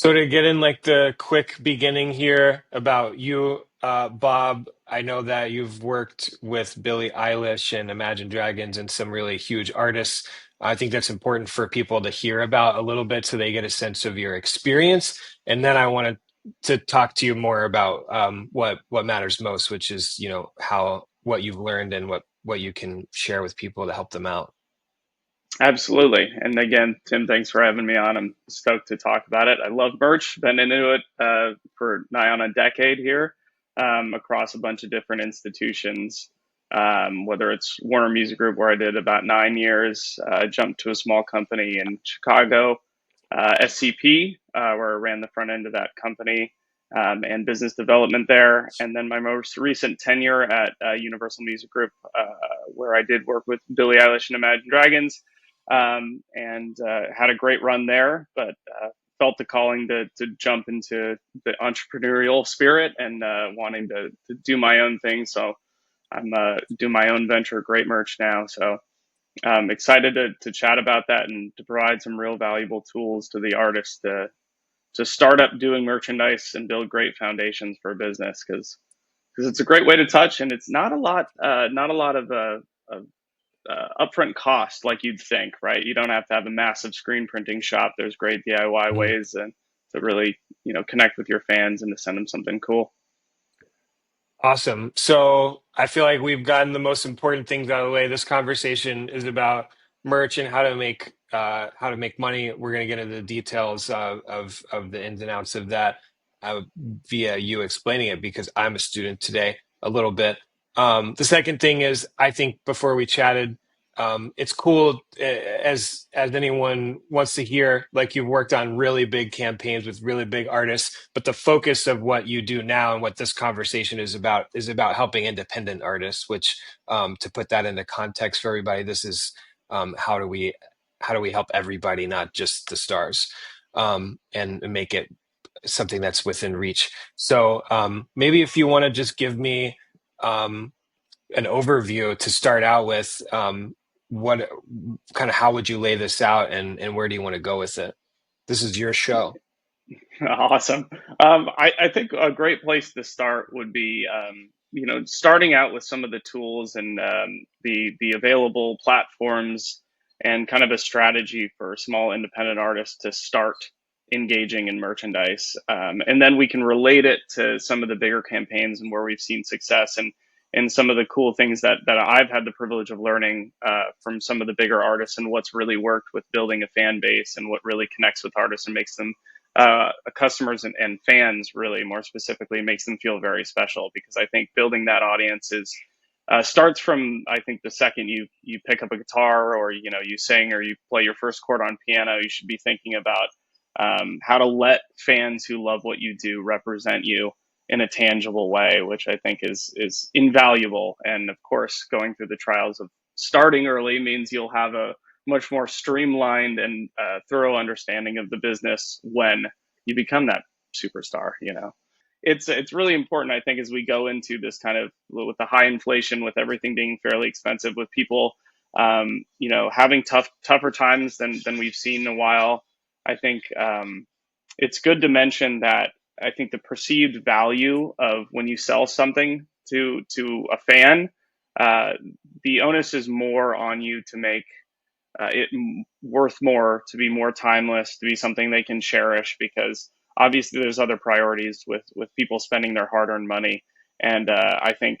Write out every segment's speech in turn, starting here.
So to get in like the quick beginning here about you, Bob, I know that you've worked with Billie Eilish and Imagine Dragons and some really huge artists. I think that's important for people to hear about a little bit so they get a sense of your experience. And then I wanted to talk to you more about what matters most, which is, how what you've learned and what you can share with people to help them out. Absolutely. And again, Tim, thanks for having me on. I'm stoked to talk about it. I love merch, been into it for nigh on a decade here across a bunch of different institutions, whether it's Warner Music Group, where I did about 9 years, jumped to a small company in Chicago, SCP, where I ran the front end of that company and business development there. And then my most recent tenure at Universal Music Group, where I did work with Billie Eilish and Imagine Dragons and had a great run there, but felt the calling to jump into the entrepreneurial spirit and wanting to do my own thing. So I'm do my own venture, Great Merch now. So I'm excited to chat about that and to provide some real valuable tools to the artists to start up doing merchandise and build great foundations for a business because it's a great way to touch and it's not a lot of upfront cost like you'd think, right? You don't have to have a massive screen printing shop. There's great DIY ways and to really, connect with your fans and to send them something cool. Awesome. So I feel like we've gotten the most important things out of the way. This conversation is about merch and how to make money. We're going to get into the details of the ins and outs of that via you explaining it because I'm a student today a little bit. The second thing is I think before we chatted, it's cool as anyone wants to hear, like you've worked on really big campaigns with really big artists, but the focus of what you do now and what this conversation is about helping independent artists, which to put that into context for everybody, this is how do we help everybody, not just the stars, and make it something that's within reach. So maybe if you want to just give me um, an overview to start out with, what kind of how would you lay this out and where do you want to go with it? This is your show. Awesome. I think a great place to start would be, starting out with some of the tools and the available platforms and kind of a strategy for small independent artists to start engaging in merchandise. And then we can relate it to some of the bigger campaigns and where we've seen success and some of the cool things that I've had the privilege of learning from some of the bigger artists and what's really worked with building a fan base and what really connects with artists and makes them customers and fans, really more specifically, makes them feel very special because I think building that audience is starts from, I think, the second you pick up a guitar or you sing or you play your first chord on piano. You should be thinking about how to let fans who love what you do represent you in a tangible way, which I think is invaluable. And of course, going through the trials of starting early means you'll have a much more streamlined and thorough understanding of the business when you become that superstar. It's really important, I think, as we go into this kind of with the high inflation, with everything being fairly expensive, with people, having tougher times than we've seen in a while. I think it's good to mention that I think the perceived value of when you sell something to a fan, uh, the onus is more on you to make it worth more, to be more timeless, to be something they can cherish, because obviously there's other priorities with people spending their hard-earned money, and I think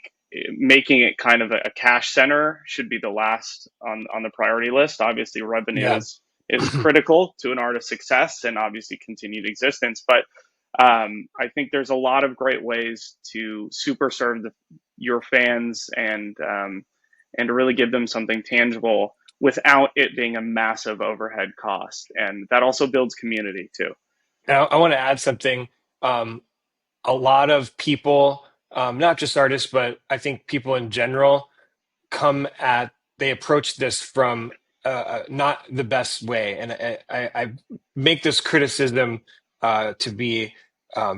making it kind of a cash center should be the last on the priority list. Obviously, revenue Yeah. is critical to an artist's success and obviously continued existence, but I think there's a lot of great ways to super serve your fans and to really give them something tangible without it being a massive overhead cost. And that also builds community too. Now, I want to add something. Um, a lot of people, not just artists, but I think people in general, they approach this from not the best way. And I make this criticism to be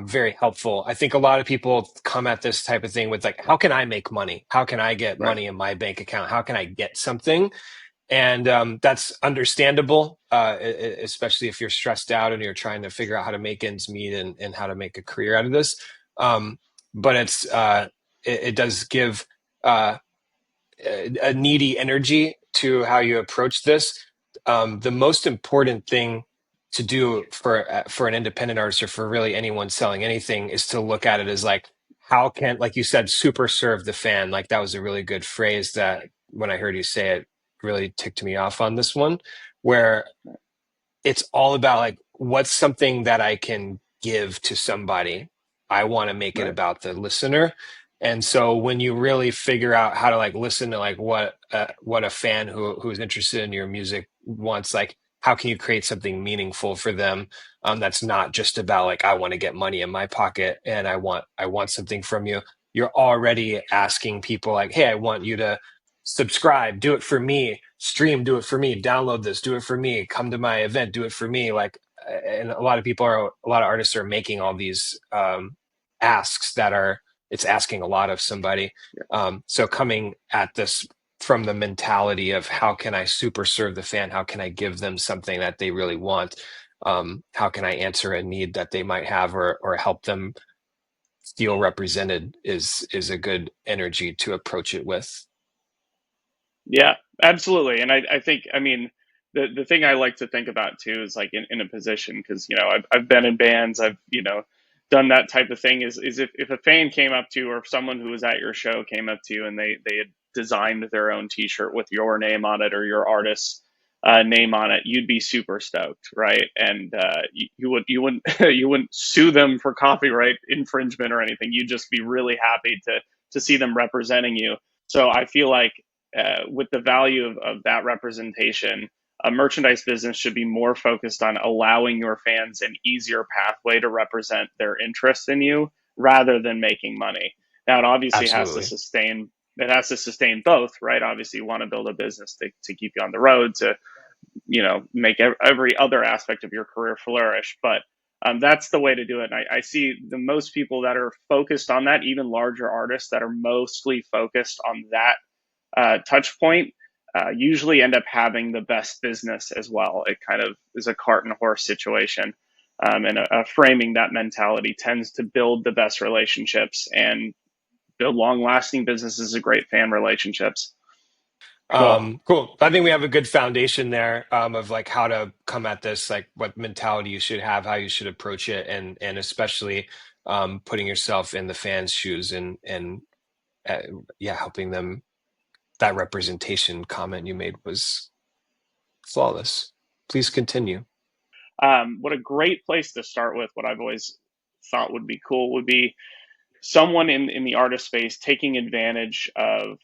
very helpful. I think a lot of people come at this type of thing with like, how can I make money? How can I get Right. money in my bank account? How can I get something? And that's understandable, especially if you're stressed out and you're trying to figure out how to make ends meet and how to make a career out of this. Um, but it does give uh, a needy energy to how you approach this. The most important thing to do for an independent artist or for really anyone selling anything is to look at it as like, how can, like you said, super serve the fan. Like that was a really good phrase that when I heard you say it really ticked me off on this one, where it's all about like what's something that I can give to somebody. I want to make it Right. about the listener. And so when you really figure out how to like listen to like what a fan who's interested in your music wants, like how can you create something meaningful for them, that's not just about like I want to get money in my pocket and I want something from you. You're already asking people like, hey, I want you to subscribe, do it for me, stream, do it for me, download this, do it for me, come to my event, do it for me. Like, and a lot of artists are making all these asks that are, it's asking a lot of somebody. Yeah. So coming at this from the mentality of how can I super serve the fan? How can I give them something that they really want? How can I answer a need that they might have or help them feel represented is a good energy to approach it with. Yeah, absolutely. And I think, I mean, the thing I like to think about too is like in a position, because, you know, I've been in bands, I've, you know, done that type of thing is if a fan came up to you or if someone who was at your show came up to you and they had designed their own t-shirt with your name on it or your artist's name on it, you'd be super stoked, right? And you wouldn't you wouldn't sue them for copyright infringement or anything. You'd just be really happy to see them representing you. So I feel like with the value of that representation, a merchandise business should be more focused on allowing your fans an easier pathway to represent their interest in you rather than making money. Now, it obviously has to Absolutely. sustain. It has to sustain both, right? Obviously, you want to build a business to keep you on the road, to, you know, make every other aspect of your career flourish. But that's the way to do it. And I see the most people that are focused on that, even larger artists that are mostly focused on that touch point, usually end up having the best business as well. It kind of is a cart and horse situation. And framing that mentality tends to build the best relationships and build long lasting businesses of great fan relationships. Cool. Cool. I think we have a good foundation there, of like how to come at this, like what mentality you should have, how you should approach it, and especially putting yourself in the fans' shoes and uh, yeah, helping them. That representation comment you made was flawless. Please continue. What a great place to start with, what I've always thought would be cool would be someone in the artist space taking advantage of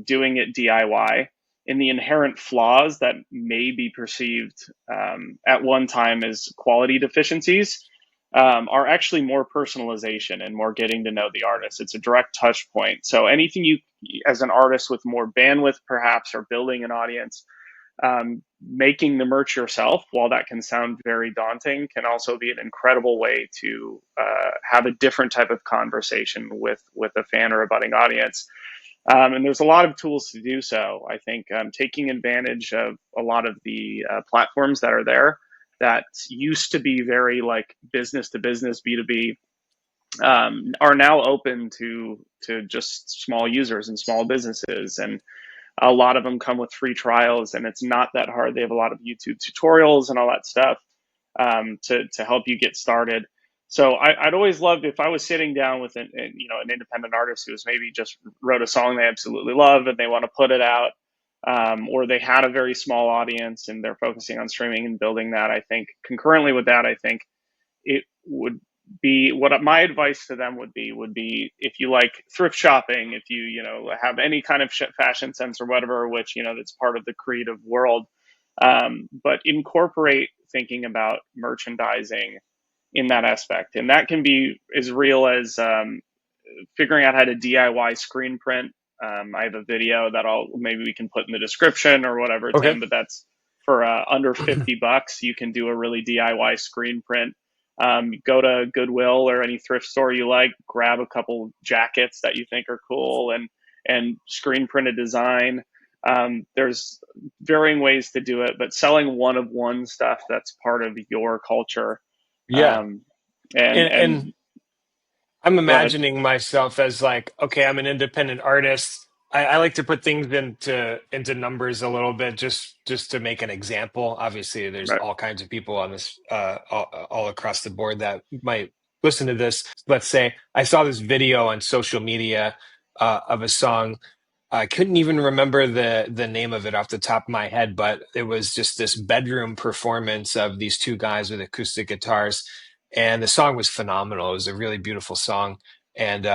doing it DIY and the inherent flaws that may be perceived at one time as quality deficiencies are actually more personalization and more getting to know the artist. It's a direct touch point. So anything you, as an artist with more bandwidth, perhaps, or building an audience, making the merch yourself, while that can sound very daunting, can also be an incredible way to have a different type of conversation with a fan or a budding audience. And there's a lot of tools to do so. I think taking advantage of a lot of the platforms that are there that used to be very like business to business B2B, are now open to just small users and small businesses, and a lot of them come with free trials, and it's not that hard. They have a lot of YouTube tutorials and all that stuff to help you get started. So I'd always loved if I was sitting down with an independent artist who was maybe just wrote a song they absolutely love and they want to put it out, or they had a very small audience and they're focusing on streaming and building that. I think concurrently with that, I think it would be, what my advice to them would be if you like thrift shopping, if you know, have any kind of fashion sense or whatever, which, you know, that's part of the creative world, but incorporate thinking about merchandising in that aspect, and that can be as real as figuring out how to DIY screen print. I have a video that I'll, maybe we can put in the description or whatever, Okay. Tim, but that's for under $50. You can do a really DIY screen print. Go to Goodwill or any thrift store you like, grab a couple jackets that you think are cool, and screen print a design. There's varying ways to do it, but selling one of one stuff that's part of your culture. Yeah. Um, And and I'm go ahead. imagining myself as like, okay, I'm an independent artist. I like to put things into numbers a little bit, just to make an example. Obviously, there's Right, all kinds of people on this all across the board that might listen to this. Let's say I saw this video on social media of a song. I couldn't even remember the name of it off the top of my head, but it was just this bedroom performance of these two guys with acoustic guitars, and the song was phenomenal. It was a really beautiful song, and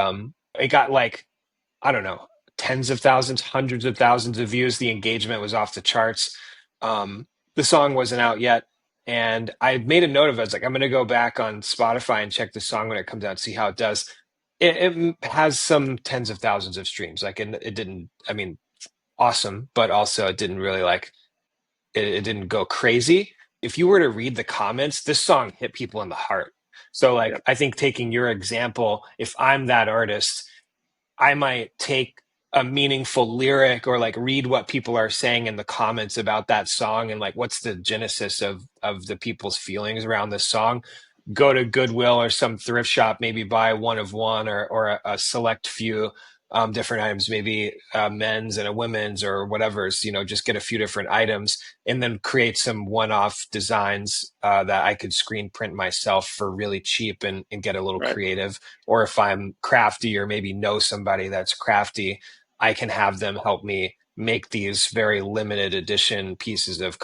it got like, I don't know, tens of thousands, hundreds of thousands of views. The engagement was off the charts. The song wasn't out yet, and I made a note of it. I was like, I'm going to go back on Spotify and check the song when it comes out, see how it does. It has some tens of thousands of streams. Like, and it didn't. I mean, awesome, but also it didn't really like it didn't go crazy. If you were to read the comments, this song hit people in the heart. So, like, yep, I think taking your example, if I'm that artist, I might take a meaningful lyric or like read what people are saying in the comments about that song and like what's the genesis of the people's feelings around this song. Go to Goodwill or some thrift shop, maybe buy one of one or a select few different items, maybe men's and a women's or whatever's, just get a few different items and then create some one-off designs that I could screen print myself for really cheap and get a little right, creative. Or if I'm crafty or maybe know somebody that's crafty, I can have them help me make these very limited edition pieces of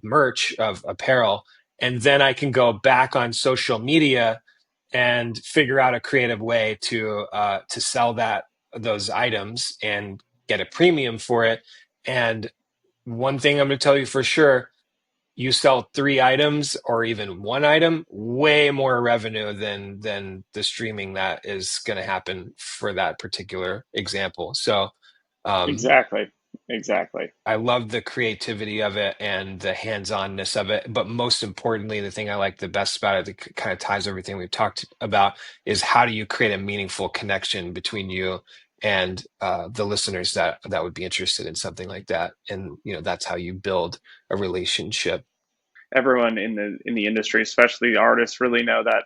merch, of apparel, and then I can go back on social media and figure out a creative way to sell those items and get a premium for it. And one thing I'm going to tell you for sure, you sell three items or even one item, way more revenue than the streaming that is going to happen for that particular example. So um, exactly, exactly. I love the creativity of it and the hands-onness of it. But most importantly, the thing I like the best about it that kind of ties everything we've talked about is how do you create a meaningful connection between you and the listeners that would be interested in something like that. And that's how you build a relationship. Everyone in the industry, especially the artists, really know that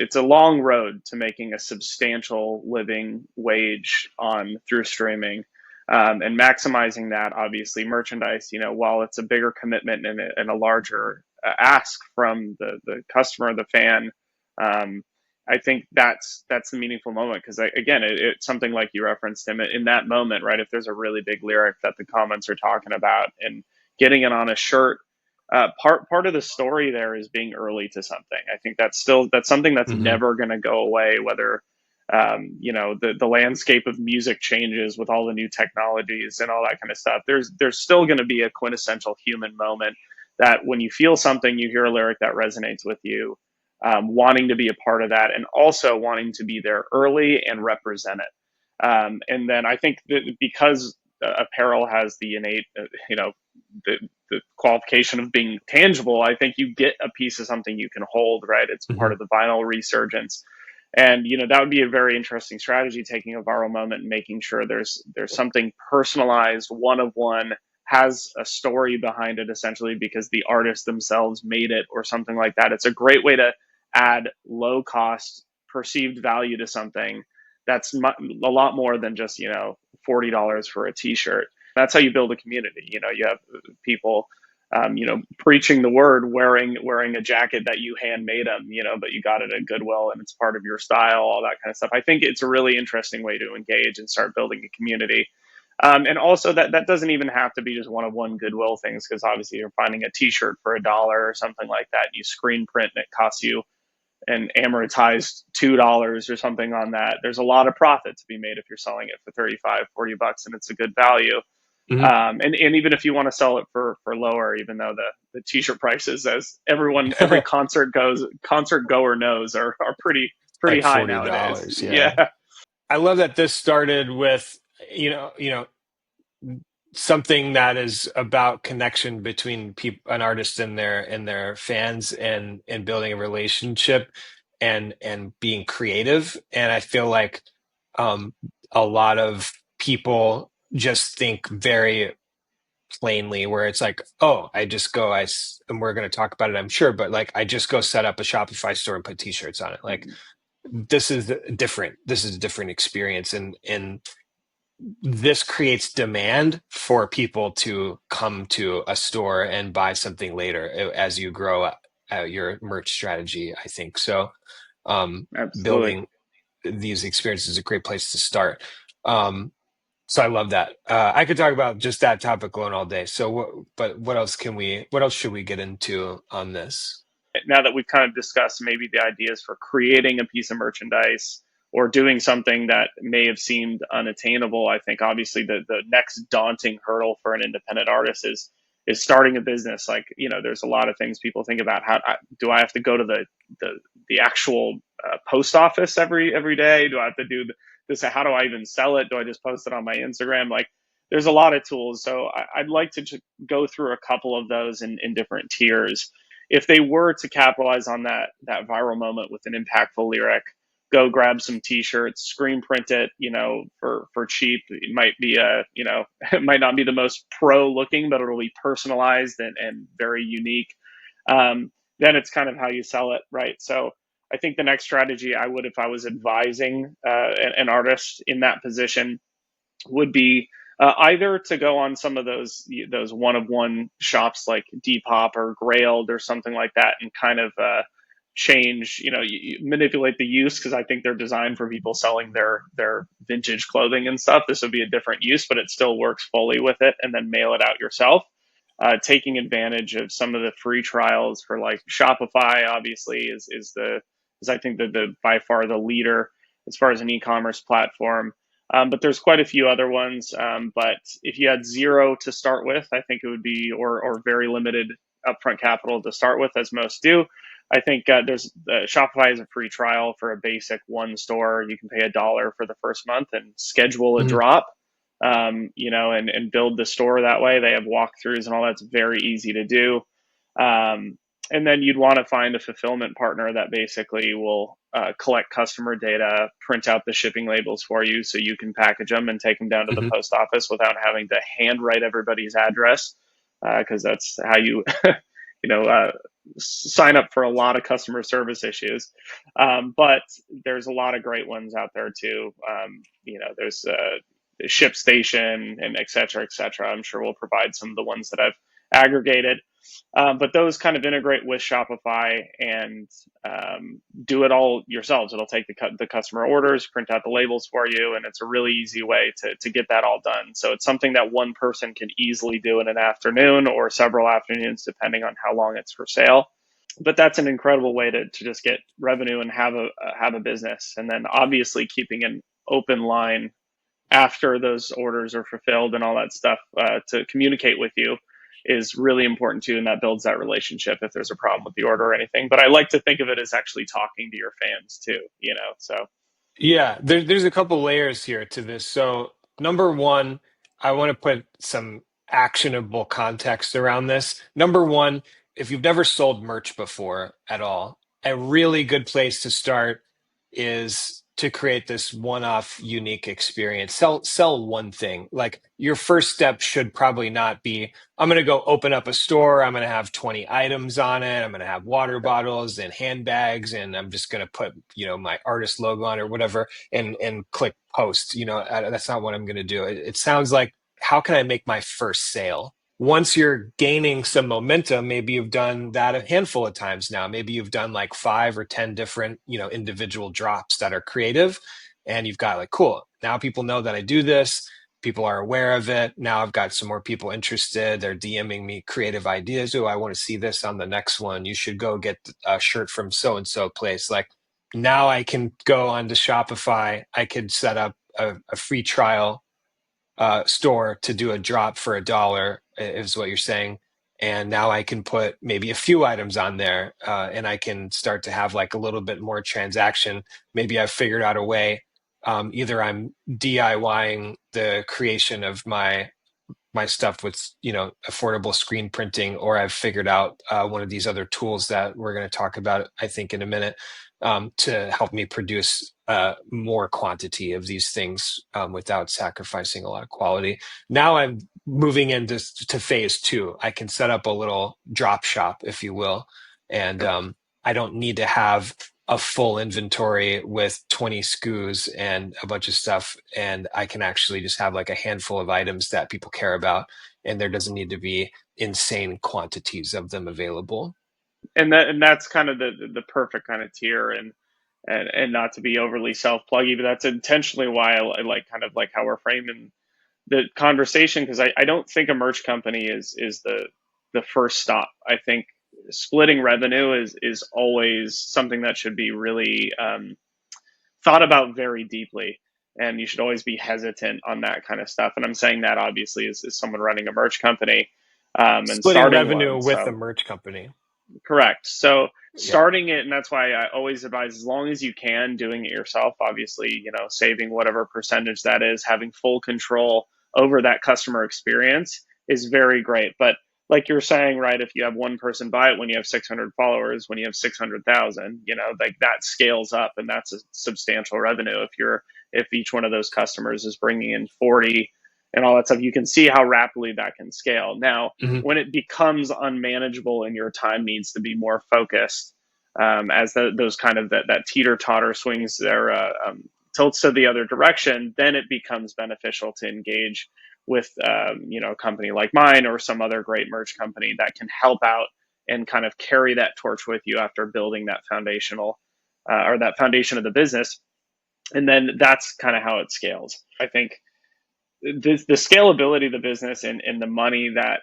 it's a long road to making a substantial living wage on through streaming, and maximizing that. Obviously, merchandise. While it's a bigger commitment and a larger ask from the customer, the fan. Um, I think that's the meaningful moment because again, it's something like you referenced him in that moment, right? If there's a really big lyric that the comments are talking about and getting it on a shirt, part of the story there is being early to something. I think that's something that's Hmm. never going to go away. Whether the landscape of music changes with all the new technologies and all that kind of stuff. There's still going to be a quintessential human moment that when you feel something, you hear a lyric that resonates with you, wanting to be a part of that, and also wanting to be there early and represent it. And then I think that because apparel has the innate, the qualification of being tangible, I think you get a piece of something you can hold, right? It's part Hmm. of the vinyl resurgence. And that would be a very interesting strategy, taking a viral moment and making sure there's something personalized, one of one, has a story behind it essentially because the artists themselves made it or something like that. It's a great way to add low cost perceived value to something that's a lot more than just $40 for a t-shirt. That's how you build a community. You have people preaching the word, wearing a jacket that you handmade them, but you got it at Goodwill and it's part of your style, all that kind of stuff. I think it's a really interesting way to engage and start building a community. And also that doesn't even have to be just one of one Goodwill things, because obviously you're finding a T-shirt for $1 or something like that. And you screen print and it costs you an amortized $2 or something on that. There's a lot of profit to be made if you're selling it for 35, $40 and it's a good value. Hmm. And even if you want to sell it for lower, even though the t-shirt prices, as every concert goer knows, are pretty Like high nowadays. $40. Yeah. Yeah. I love that this started with, something that is about connection between people, an artist and their fans, and building a relationship and being creative. And I feel like um, a lot of people. just think very plainly where it's like, oh, I just go, and we're going to talk about it, I'm sure, but like, I just go set up a Shopify store and put t-shirts on it. Like, this is different. This is a different experience. And this creates demand for people to come to a store and buy something later as you grow your merch strategy, I think. So, Absolutely. building these experiences is a great place to start. So I love that. I could talk about just that topic alone all day. So, but what else should we get into on this? Now that we've kind of discussed maybe the ideas for creating a piece of merchandise or doing something that may have seemed unattainable, I think obviously the next daunting hurdle for an independent artist is starting a business. Like, there's a lot of things people think about. How do I have to go to the the actual post office every day? Do I have to do this? How do I even sell it? Do I just post it on my Instagram? Like, there's a lot of tools. So I'd like to just go through a couple of those in different tiers. If they were to capitalize on that viral moment with an impactful lyric, go grab some t-shirts, screen print it, for cheap. It might be it might not be the most pro looking, but it'll be personalized and very unique. Then it's kind of how you sell it, right? So I think the next strategy I would, if I was advising an artist in that position, would be either to go on some of those one of one shops like Depop or Grailed or something like that, and kind of change, you manipulate the use, because I think they're designed for people selling their vintage clothing and stuff. This would be a different use, but it still works fully with it, and then mail it out yourself. Taking advantage of some of the free trials for like Shopify, obviously, is I think the by far the leader as far as an e-commerce platform. But there's quite a few other ones. But if you had zero to start with, I think it would be, or very limited upfront capital to start with, as most do. I think there's Shopify has a free trial for a basic one store. You can pay $1 for the first month and schedule a Mhm. drop, and build the store that way. They have walkthroughs and all that's very easy to do. Um, and then you'd want to find a fulfillment partner that basically will collect customer data, print out the shipping labels for you so you can package them and take them down to the Mhm. post office without having to handwrite everybody's address, because that's how you, you know, uh, sign up for a lot of customer service issues. But there's a lot of great ones out there too. There's ShipStation and et cetera, et cetera. I'm sure we'll provide some of the ones that I've aggregated. But those kind of integrate with Shopify and do it all yourselves. It'll take the customer orders, print out the labels for you, and it's a really easy way to get that all done. So it's something that one person can easily do in an afternoon or several afternoons, depending on how long it's for sale. But that's an incredible way to just get revenue and have a business, and then obviously keeping an open line after those orders are fulfilled and all that stuff, to communicate with you is really important too, and that builds that relationship if there's a problem with the order or anything. But I like to think of it as actually talking to your fans too, so Yeah, there's a couple layers here to this. So, number one, I want to put some actionable context around this. Number one, if you've never sold merch before at all, a really good place to start is to create this one-off unique experience. Sell one thing. Like, your first step should probably not be, I'm going to go open up a store. I'm going to have 20 items on it. I'm going to have water bottles and handbags, and I'm just going to put, my artist logo on it or whatever, and click post. That's not what I'm going to do. It sounds like, how can I make my first sale? Once you're gaining some momentum, maybe you've done that a handful of times now. Maybe you've done like 5 or 10 different, individual drops that are creative, and you've got like, cool. Now people know that I do this. People are aware of it. Now I've got some more people interested. They're DMing me creative ideas. Oh, I want to see this on the next one. You should go get a shirt from so and so place. Like, now I can go onto Shopify. I could set up a free trial store to do a drop for $1, is what you're saying. And now I can put maybe a few items on there, and I can start to have like a little bit more transaction. Maybe I've figured out a way. Either I'm DIYing the creation of my my stuff with, affordable screen printing, or I've figured out one of these other tools that we're going to talk about, I think, in a minute, to help me produce more quantity of these things without sacrificing a lot of quality. Now I'm moving into phase two. I can set up a little drop shop, if you will, and I don't need to have a full inventory with 20 SKUs and a bunch of stuff. And I can actually just have like a handful of items that people care about. And there doesn't need to be insane quantities of them available. And that's kind of the perfect kind of tier. And not to be overly self-pluggy, but that's intentionally why I like kind of like how we're framing the conversation, because I don't think a merch company is the first stop. I think splitting revenue is always something that should be really thought about very deeply, and you should always be hesitant on that kind of stuff. And I'm saying that obviously as someone running a merch company, and Splitting starting revenue one. with the So merch company. correct. So Yeah. starting it, and that's why I always advise, as long as you can, doing it yourself. Obviously, saving whatever percentage that is, having full control over that customer experience is very great. But like you're saying, right, if you have one person buy it when you have 600 followers, when you have 600,000, like that scales up, and that's a substantial revenue. If each one of those customers is bringing in 40 and all that stuff, you can see how rapidly that can scale. Now, Mhm. when it becomes unmanageable and your time needs to be more focused, as those kind of that teeter totter swings their tilts to the other direction, then it becomes beneficial to engage with a company like mine or some other great merch company that can help out and kind of carry that torch with you after building that foundational or that foundation of the business. And then that's kind of how it scales. I think the scalability of the business and the money that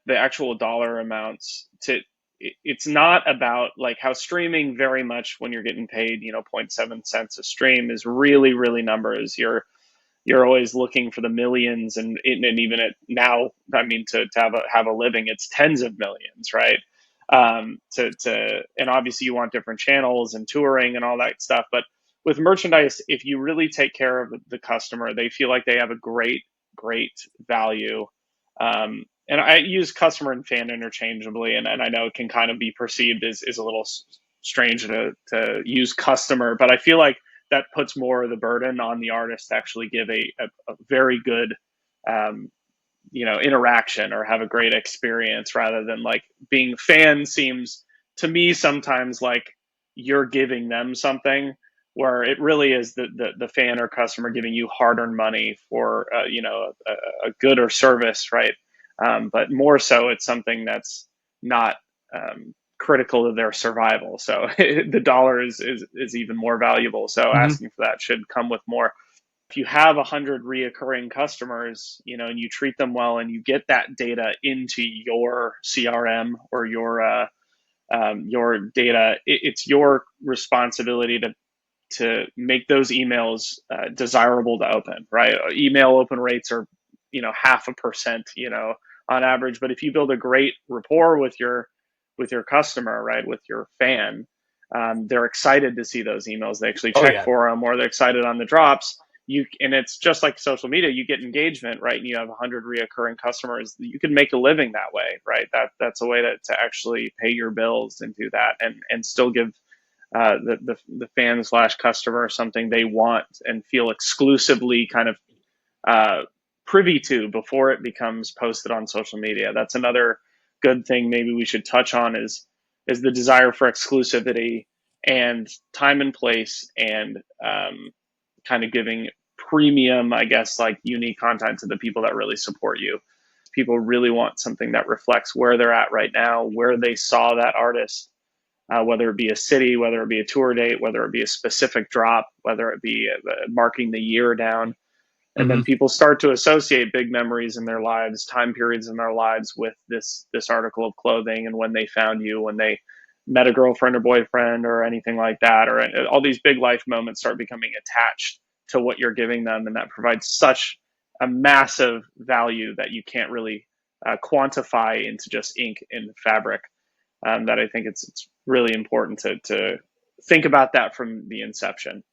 the actual dollar amounts to, it's not about like how streaming very much, when you're getting paid, zero point 0.7 cents a stream, is really really numbers. You're always looking for the millions, and even at now, I mean, to have a living, it's tens of millions, right? And obviously you want different channels and touring and all that stuff, but with merchandise, if you really take care of the customer, they feel like they have a great value. And I use customer and fan interchangeably, and I know it can kind of be perceived as a little strange to use customer, but I feel like that puts more of the burden on the artist to actually give a very good um, interaction or have a great experience, rather than like being fan seems to me sometimes like you're giving them something, where it really is the fan or customer giving you hard-earned money for a good or service, right? But more so it's something that's not critical to their survival, so the dollar is even more valuable, so Mhm. asking for that should come with more. If you have 100 reoccurring customers, and you treat them well, and you get that data into your CRM or your data, it's your responsibility to make those emails desirable to open. Right? Email open rates are 0.5%, on average. But if you build a great rapport with your customer, right, with your fan, they're excited to see those emails. They actually Oh check yeah. for them, or they're excited on the drops. And it's just like social media. You get engagement, right? And you have 100 reoccurring customers. You can make a living that way, right? That's a way to actually pay your bills and do that, and still give the fan slash customer something they want and feel exclusively kind of uh, privy to before it becomes posted on social media. That's another good thing maybe we should touch on is the desire for exclusivity and time and place, and kind of giving premium, I guess, like unique content to the people that really support you. People really want something that reflects where they're at right now, where they saw that artist, whether it be a city, whether it be a tour date, whether it be a specific drop, whether it be marking the year down. And then Mhm. people start to associate big memories in their lives, time periods in their lives, with this article of clothing, and when they found you, when they met a girlfriend or boyfriend or anything like that, or all these big life moments start becoming attached to what you're giving them, and that provides such a massive value that you can't really quantify into just ink and fabric. That I think it's really important to think about that from the inception.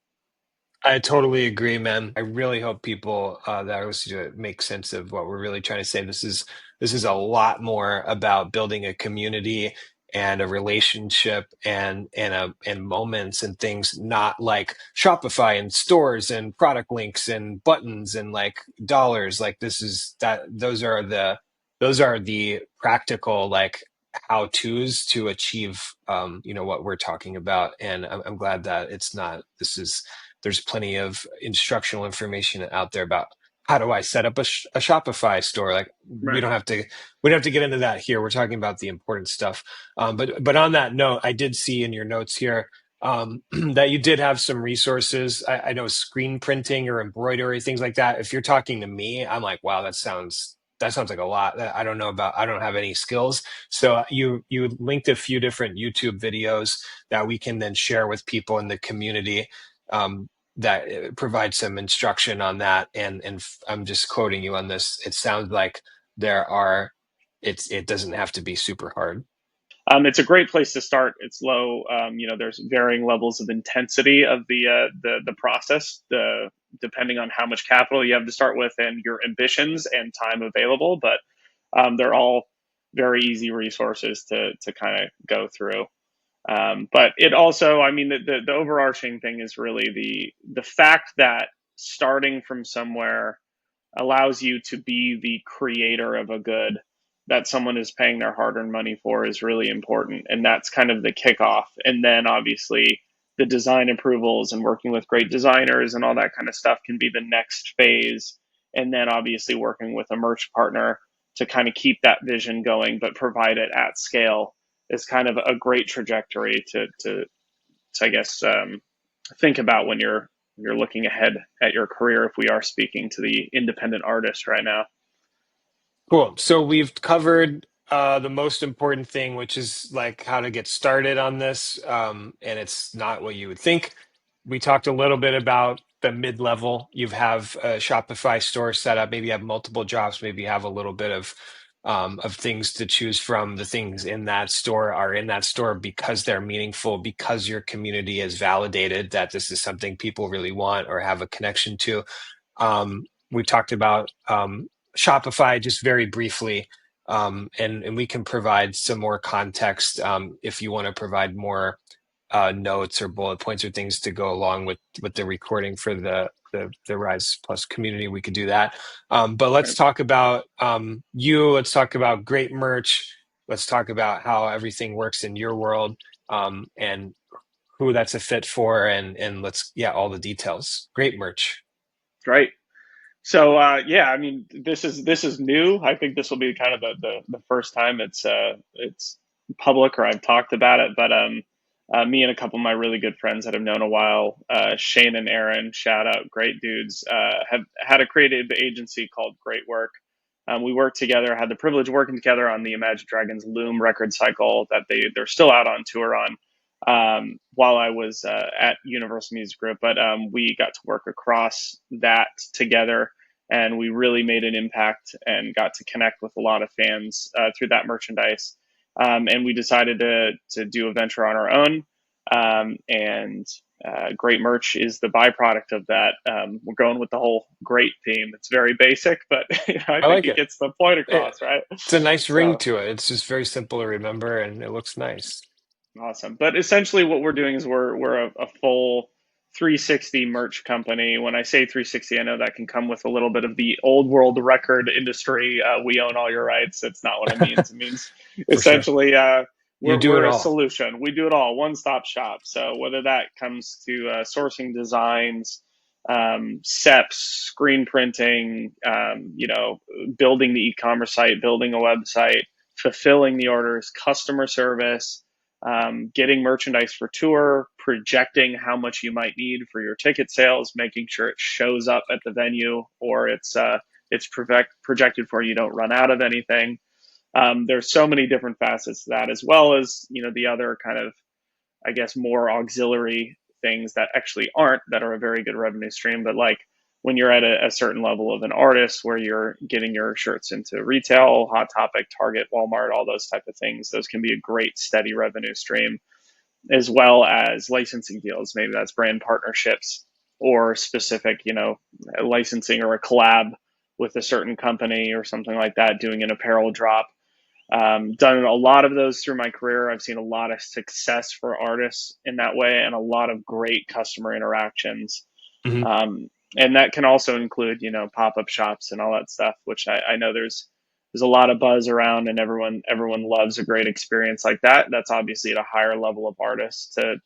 I totally agree, man. I really hope people that are listening to it make sense of what we're really trying to say. This is a lot more about building a community and a relationship and moments and things, not like Shopify and stores and product links and buttons and like dollars. Like this is that those are the practical like how to's to achieve what we're talking about. And I'm glad that it's not this is there's plenty of instructional information out there about how do I set up a Shopify store. Like Right. we don't have to get into that here. We're talking about the important stuff. But on that note, I did see in your notes here that you did have some resources. I know screen printing or embroidery, things like that. If you're talking to me, I'm like, wow, that sounds like a lot. I don't know about. I don't have any skills. So you linked a few different YouTube videos that we can then share with people in the community. That provide some instruction on that. And I'm just quoting you on this. It sounds like there are. It doesn't have to be super hard. It's a great place to start. It's low. There's varying levels of intensity of the process, depending on how much capital you have to start with and your ambitions and time available. But they're all very easy resources to kind of go through. But it also, I mean, the overarching thing is really the fact that starting from somewhere allows you to be the creator of a good that someone is paying their hard-earned money for is really important, and that's kind of the kickoff. And then obviously the design approvals and working with great designers and all that kind of stuff can be the next phase. And then obviously working with a merch partner to kind of keep that vision going but provide it at scale is kind of a great trajectory to I guess think about when you're looking ahead at your career, if we are speaking to the independent artist right now. Cool. So we've covered the most important thing, which is like how to get started on this. And it's not what you would think. We talked a little bit about the mid-level. You have a Shopify store set up. Maybe you have multiple jobs. Maybe you have a little bit of things to choose from. The things in that store are in that store because they're meaningful, because your community has validated that this is something people really want or have a connection to. We talked about Shopify just very briefly, and we can provide some more context if you want to provide more notes or bullet points or things to go along with the recording for the Rise Plus community. We could do that. But let's Right. talk about you. Let's talk about great merch. Let's talk about how everything works in your world and who that's a fit for, and let's all the details. Great merch. Right. So yeah, I mean, this is new. I think this will be kind of the first time it's public or I've talked about it. But me and a couple of my really good friends that have known a while, Shane and Aaron, shout out, great dudes, have had a creative agency called Great Work. We worked together, had the privilege of working together on the Imagine Dragons Loom record cycle that they're still out on tour on. While I was at Universal Music Group, but we got to work across that together, and we really made an impact and got to connect with a lot of fans through that merchandise. And we decided to do a venture on our own, and great merch is the byproduct of that. We're going with the whole great theme. It's very basic, but I I think like it it. gets the point It, across, right? it's a nice ring So to it. It's just very simple to remember and it looks nice. awesome. But essentially, what we're doing is we're a full 360 merch company. When I say 360, I know that can come with a little bit of the old world record industry. We own all your rights. That's not what it means. It means For sure. essentially You do it we're a all. solution. We do it all, one stop shop. So whether that comes to sourcing designs, SEPs, screen printing, building the e-commerce site, building a website, fulfilling the orders, customer service, getting merchandise for tour, projecting how much you might need for your ticket sales, making sure it shows up at the venue or it's projected for you don't run out of anything. There's so many different facets to that, as well as the other kind of, I guess, more auxiliary things that actually aren't that are a very good revenue stream. But like when you're at a certain level of an artist where you're getting your shirts into retail, Hot Topic, Target, Walmart, all those type of things, those can be a great steady revenue stream, as well as licensing deals. Maybe that's brand partnerships. or specific, licensing or a collab with a certain company or something like that, doing an apparel drop. Done a lot of those through my career. I've seen a lot of success for artists in that way and a lot of great customer interactions. Hmm. Um, and that can also include, pop up shops and all that stuff, which I know there's a lot of buzz around, and everyone loves a great experience like that. That's obviously at a higher level of artists to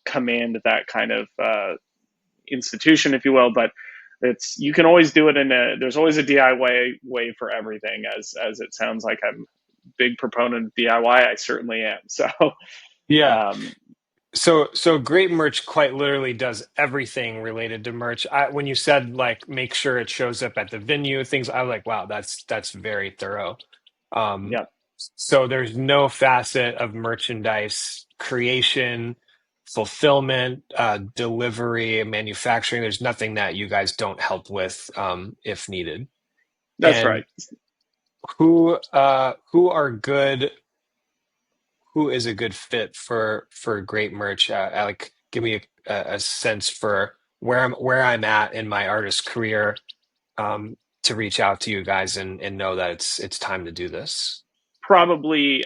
command that kind of institution, if you will. But it's you can always do it there's always a DIY way for everything, as it sounds like I'm a big proponent of DIY. I certainly am. So Yeah. um, So great merch quite literally does everything related to merch. When you said like make sure it shows up at the venue, things I was like, wow, that's very thorough. Um, yeah, so there's no facet of merchandise creation, fulfillment, delivery, manufacturing. There's nothing that you guys don't help with if needed. that's And right. who are good who is a good fit for great merch? Like, give me a sense for where I'm at in my artist career to reach out to you guys and know that it's time to do this. Probably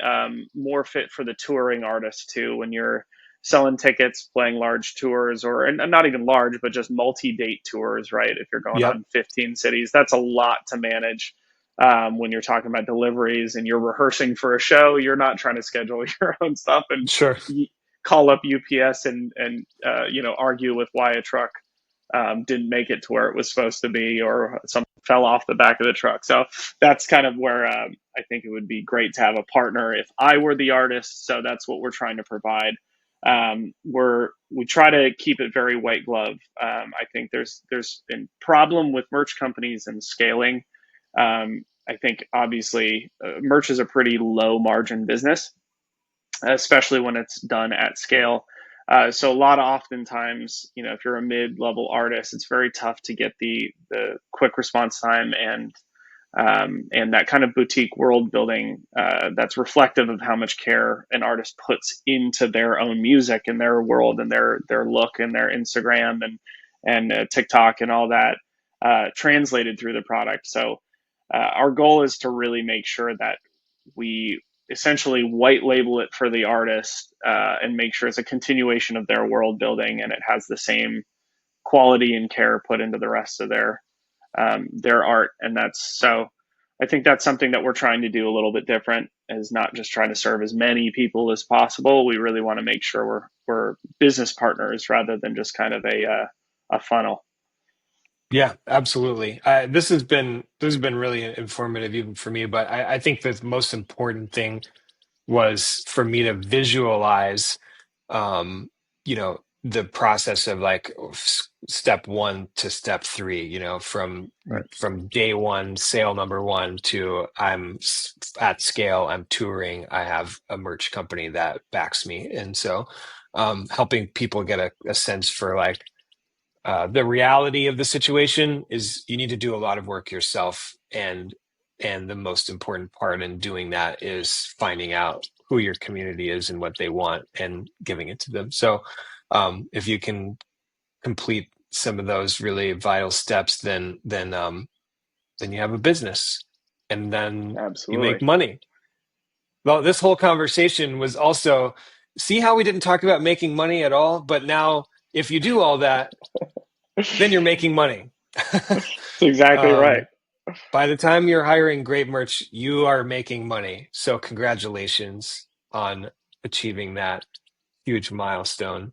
more fit for the touring artist too, when you're selling tickets, playing large tours, or and not even large, but just multi-date tours, right? If you're going Yep, on 15 cities, that's a lot to manage. When you're talking about deliveries and you're rehearsing for a show, you're not trying to schedule your own stuff and sure. call up UPS and argue with why a truck didn't make it to where it was supposed to be, or something fell off the back of the truck. So that's kind of where I think it would be great to have a partner if I were the artist. So that's what we're trying to provide. We try to keep it very white glove. I think there's a problem with merch companies and scaling. I think obviously merch is a pretty low margin business, especially when it's done at scale. So a lot of oftentimes, if you're a mid-level artist, it's very tough to get the quick response time and that kind of boutique world building that's reflective of how much care an artist puts into their own music and their world and their look and their Instagram and TikTok and all that translated through the product. So our goal is to really make sure that we essentially white label it for the artist and make sure it's a continuation of their world building and it has the same quality and care put into the rest of their art. And that's so I think that's something that we're trying to do a little bit different, is not just trying to serve as many people as possible. We really want to make sure we're business partners rather than just kind of a funnel. Yeah, absolutely. This has been really informative even for me, but I think the most important thing was for me to visualize the process of like step one to step three, Right. from day one, sale number one to at scale, I'm touring, I have a merch company that backs me. And so helping people get a sense for like the reality of the situation is you need to do a lot of work yourself, and the most important part in doing that is finding out who your community is and what they want and giving it to them. So if you can complete some of those really vital steps, then you have a business, and then you make Absolutely. money. Well, this whole conversation was also, see how we didn't talk about making money at all, but now if you do all that, then you're making money. That's exactly right. um, by the time you're hiring great merch, you are making money. So congratulations on achieving that huge milestone.